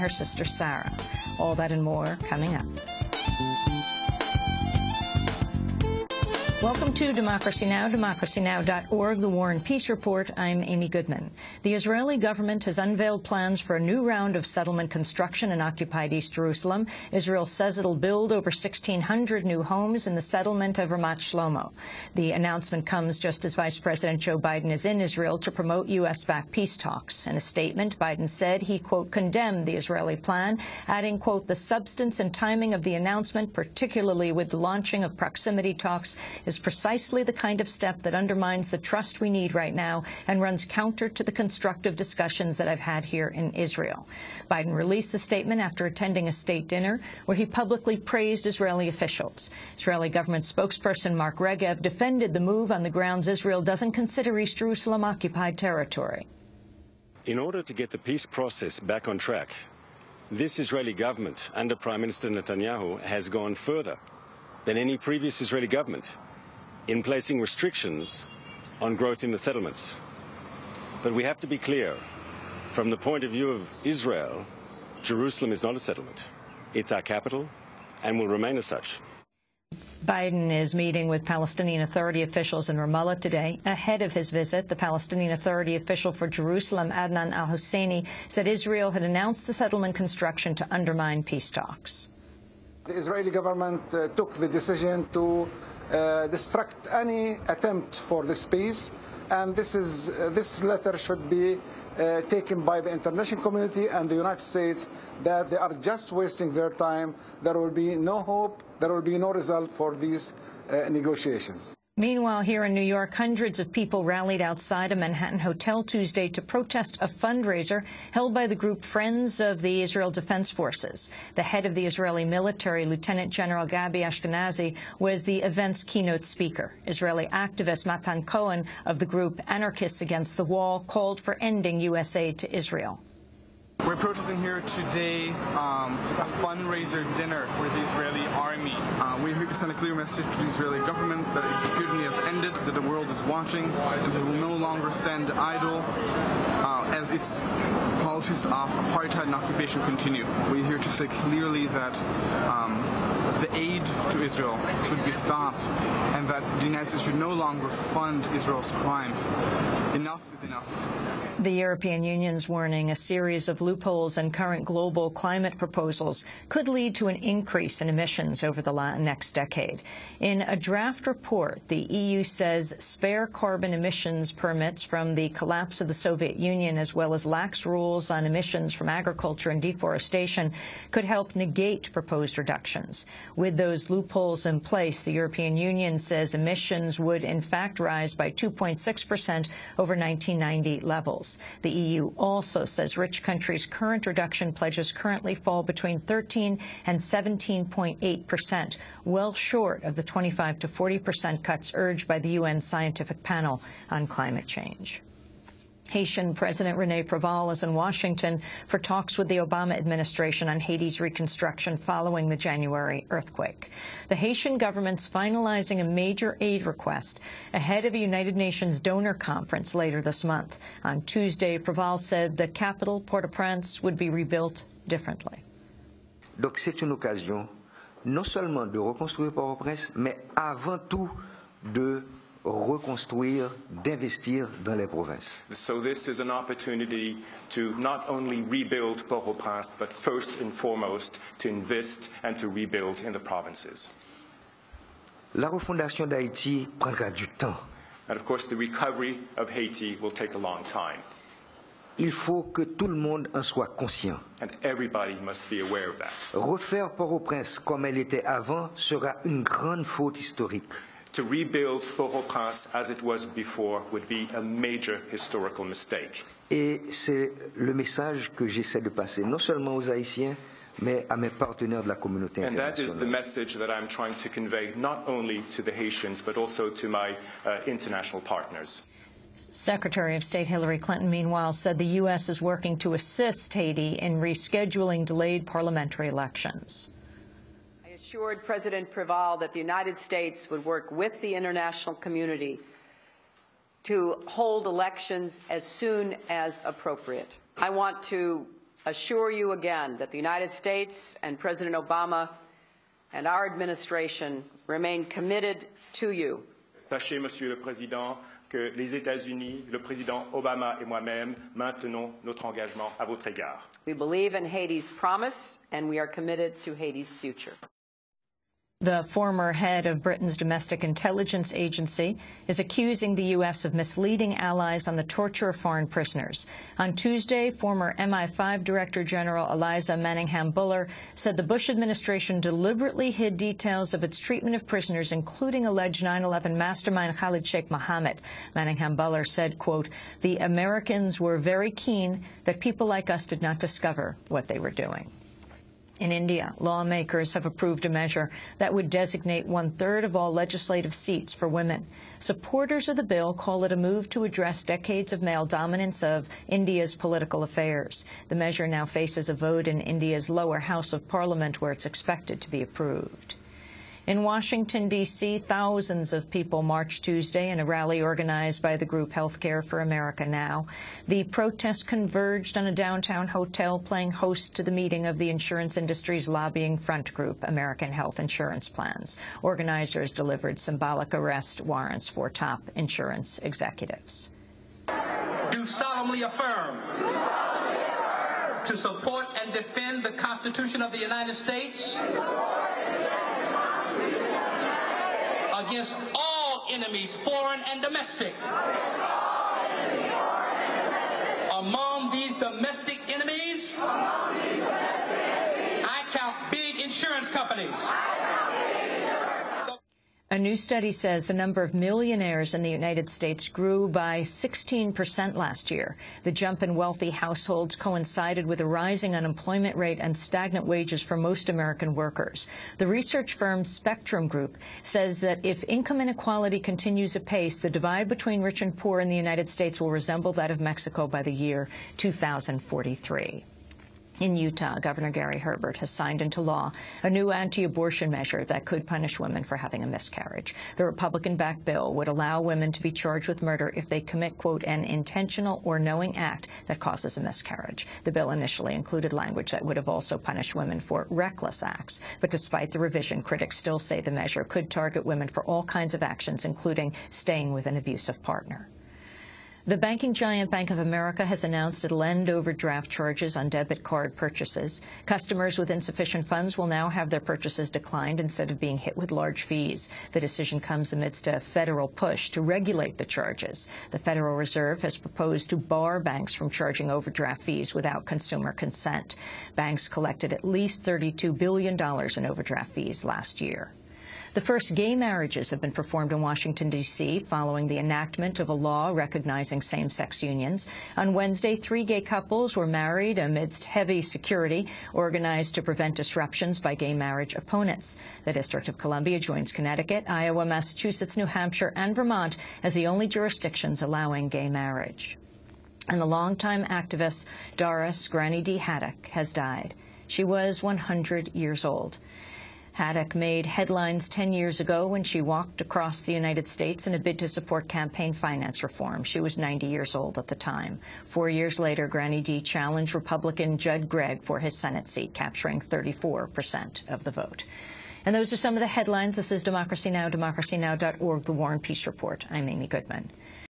her sister Sarah. All that and more coming up. Welcome to Democracy Now!, democracynow.org, the War and Peace Report. I'm Amy Goodman. The Israeli government has unveiled plans for a new round of settlement construction in occupied East Jerusalem. Israel says it'll build over 1,600 new homes in the settlement of Ramat Shlomo. The announcement comes just as Vice President Joe Biden is in Israel to promote U.S.-backed peace talks. In a statement, Biden said he, quote, condemned the Israeli plan, adding, quote, the substance and timing of the announcement, particularly with the launching of proximity talks, is precisely the kind of step that undermines the trust we need right now and runs counter to the constructive discussions that I've had here in Israel. Biden released the statement after attending a state dinner where he publicly praised Israeli officials. Israeli government spokesperson Mark Regev defended the move on the grounds Israel doesn't consider East Jerusalem occupied territory. In order to get the peace process back on track, this Israeli government under Prime Minister Netanyahu has gone further than any previous Israeli government in placing restrictions on growth in the settlements. But we have to be clear, from the point of view of Israel, Jerusalem is not a settlement. It's our capital and will remain as such. Biden is meeting with Palestinian Authority officials in Ramallah today. Ahead of his visit, the Palestinian Authority official for Jerusalem, Adnan al-Husseini, said Israel had announced the settlement construction to undermine peace talks. The Israeli government took the decision to distract any attempt for this peace, and this letter should be taken by the international community and the United States that they are just wasting their time. There will be no hope, there will be no result for these negotiations. Meanwhile, here in New York, hundreds of people rallied outside a Manhattan hotel Tuesday to protest a fundraiser held by the group Friends of the Israel Defense Forces. The head of the Israeli military, Lieutenant General Gabi Ashkenazi, was the event's keynote speaker. Israeli activist Matan Cohen of the group Anarchists Against the Wall called for ending U.S. aid to Israel. We're protesting here today a fundraiser dinner for the Israeli army. We're here to send a clear message to the Israeli government that its impunity has ended, that the world is watching, and that it will no longer stand idle as its policies of apartheid and occupation continue. We're here to say clearly that the aid to Israel should be stopped and that the United States should no longer fund Israel's crimes. Enough is enough. The European Union's warning a series of loopholes in current global climate proposals could lead to an increase in emissions over the next decade. In a draft report, the EU says spare carbon emissions permits from the collapse of the Soviet Union, as well as lax rules on emissions from agriculture and deforestation, could help negate proposed reductions. With those loopholes in place, the European Union says emissions would in fact rise by 2.6% over 1990 levels. The EU also says rich countries' current reduction pledges currently fall between 13 and 17.8%, well short of the 25 to 40% cuts urged by the UN Scientific Panel on Climate Change. Haitian President René Préval is in Washington for talks with the Obama administration on Haiti's reconstruction following the January earthquake. The Haitian government's finalizing a major aid request ahead of a United Nations donor conference later this month. On Tuesday, Préval said the capital, Port-au-Prince, would be rebuilt differently. Donc c'est une occasion non seulement de reconstruire Port-au-Prince, mais avant tout de reconstruire, d'investir dans les provinces. So this is an opportunity to not only rebuild Port-au-Prince, but first and foremost to invest and to rebuild in the provinces. La refondation d'Haïti prendra du temps. And of course, the recovery of Haiti will take a long time. Il faut que tout le monde en soit conscient. And everybody must be aware of that. Refaire Port-au-Prince comme elle était avant sera une grande faute historique. To rebuild Port-au-Prince as it was before would be a major historical mistake. Et c'est le message que j'essaie de passer, non seulement aux Haïtiens, mais à mes partenaires de la communauté internationale. And that is the message that I'm trying to convey not only to the Haitians, but also to my international partners. Secretary of State Hillary Clinton, meanwhile, said the U.S. is working to assist Haiti in rescheduling delayed parliamentary elections. Assured President Préval that the United States would work with the international community to hold elections as soon as appropriate. I want to assure you again that the United States and President Obama and our administration remain committed to you. Sachez, Monsieur le Président, que les États-Unis, le président Obama et moi-même maintenons notre engagement à votre égard. We believe in Haiti's promise, and we are committed to Haiti's future. The former head of Britain's domestic intelligence agency is accusing the U.S. of misleading allies on the torture of foreign prisoners. On Tuesday, former MI5 Director General Eliza Manningham-Buller said the Bush administration deliberately hid details of its treatment of prisoners, including alleged 9/11 mastermind Khalid Sheikh Mohammed. Manningham-Buller said, quote, "The Americans were very keen that people like us did not discover what they were doing." In India, lawmakers have approved a measure that would designate 1/3 of all legislative seats for women. Supporters of the bill call it a move to address decades of male dominance of India's political affairs. The measure now faces a vote in India's lower house of parliament, where it's expected to be approved. In Washington, D.C., thousands of people marched Tuesday in a rally organized by the group Healthcare for America Now. The protest converged on a downtown hotel, playing host to the meeting of the insurance industry's lobbying front group, American Health Insurance Plans. Organizers delivered symbolic arrest warrants for top insurance executives. Do solemnly affirm to support and defend the Constitution of the United States against all enemies, foreign and domestic. Among these domestic enemies, I count big insurance companies. A new study says the number of millionaires in the United States grew by 16% last year. The jump in wealthy households coincided with a rising unemployment rate and stagnant wages for most American workers. The research firm Spectrum Group says that if income inequality continues apace, the divide between rich and poor in the United States will resemble that of Mexico by the year 2043. In Utah, Governor Gary Herbert has signed into law a new anti-abortion measure that could punish women for having a miscarriage. The Republican-backed bill would allow women to be charged with murder if they commit, quote, an intentional or knowing act that causes a miscarriage. The bill initially included language that would have also punished women for reckless acts. But despite the revision, critics still say the measure could target women for all kinds of actions, including staying with an abusive partner. The banking giant Bank of America has announced it'll end overdraft charges on debit card purchases. Customers with insufficient funds will now have their purchases declined instead of being hit with large fees. The decision comes amidst a federal push to regulate the charges. The Federal Reserve has proposed to bar banks from charging overdraft fees without consumer consent. Banks collected at least $32 billion in overdraft fees last year. The first gay marriages have been performed in Washington, D.C., following the enactment of a law recognizing same-sex unions. On Wednesday, 3 gay couples were married amidst heavy security organized to prevent disruptions by gay marriage opponents. The District of Columbia joins Connecticut, Iowa, Massachusetts, New Hampshire, and Vermont as the only jurisdictions allowing gay marriage. And the longtime activist Doris Granny D. Haddock has died. She was 100 years old. Haddock made headlines 10 years ago when she walked across the United States in a bid to support campaign finance reform. She was 90 years old at the time. 4 years later, Granny D challenged Republican Judd Gregg for his Senate seat, capturing 34% of the vote. And those are some of the headlines. This is Democracy Now!, democracynow.org, The War and Peace Report. I'm Amy Goodman.